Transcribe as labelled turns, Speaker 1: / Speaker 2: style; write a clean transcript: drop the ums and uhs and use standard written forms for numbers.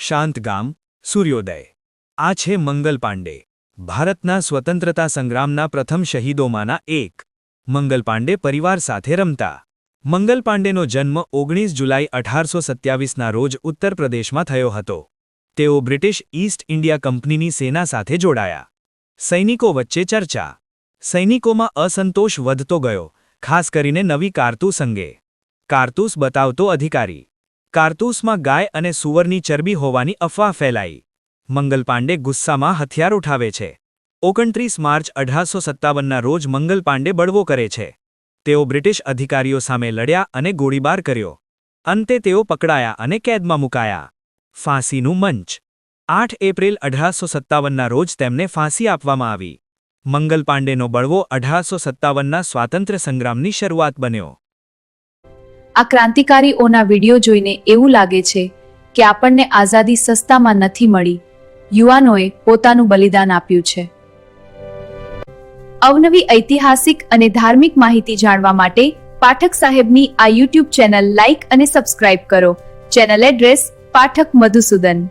Speaker 1: શાંત ગામ સૂર્યોદય। આ છે મંગલ પાંડે, ભારતના સ્વતંત્રતા સંગ્રામના પ્રથમ શહીદોમાંના એક। મંગલ પાંડે પરિવાર સાથે રમતા। મંગલ પાંડેનો જન્મ 19 જુલાઈ 1827ના રોજ ઉત્તર પ્રદેશમાં થયો હતો। તેઓ બ્રિટિશ ઈસ્ટ ઇન્ડિયા કંપનીની સેના સાથે જોડાયા। સૈનિકો વચ્ચે ચર્ચા। સૈનિકોમાં અસંતોષ વધતો ગયો, ખાસ કરીને નવી કારતૂસ અંગે। કારતૂસ બતાવતો અધિકારી। કારતૂસમાં ગાય અને સૂવરની ચરબી હોવાની અફવા ફેલાઈ। મંગલ પાંડે ગુસ્સામાં હથિયાર ઉઠાવે છે। 29 માર્ચ 1857ના રોજ મંગલ પાંડે બળવો કરે છે। તેઓ બ્રિટિશ અધિકારીઓ સામે લડ્યા અને ગોળીબાર કર્યો। અંતે તેઓ પકડાયા અને કેદમાં મુકાયા। ફાંસીનું મંચ। 8 એપ્રિલ 1857ના રોજ તેમને ફાંસી આપવામાં આવી। મંગલ પાંડેનો બળવો 1857ના સ્વાતંત્ર્ય સંગ્રામની શરૂઆત બન્યો।
Speaker 2: આ ક્રાંતિકારીઓના વિડીયો જોઈને એવું લાગે છે કે આપણને આઝાદી સસ્તામાં નથી મળી, યુવાનોએ પોતાનું બલિદાન આપ્યું છે। અવનવી ઐતિહાસિક અને ધાર્મિક માહિતી જાણવા માટે પાઠક સાહેબની આ યુટ્યુબ ચેનલ લાઇક અને સબસ્ક્રાઇબ કરો। Channel address Pathak Madhusudan.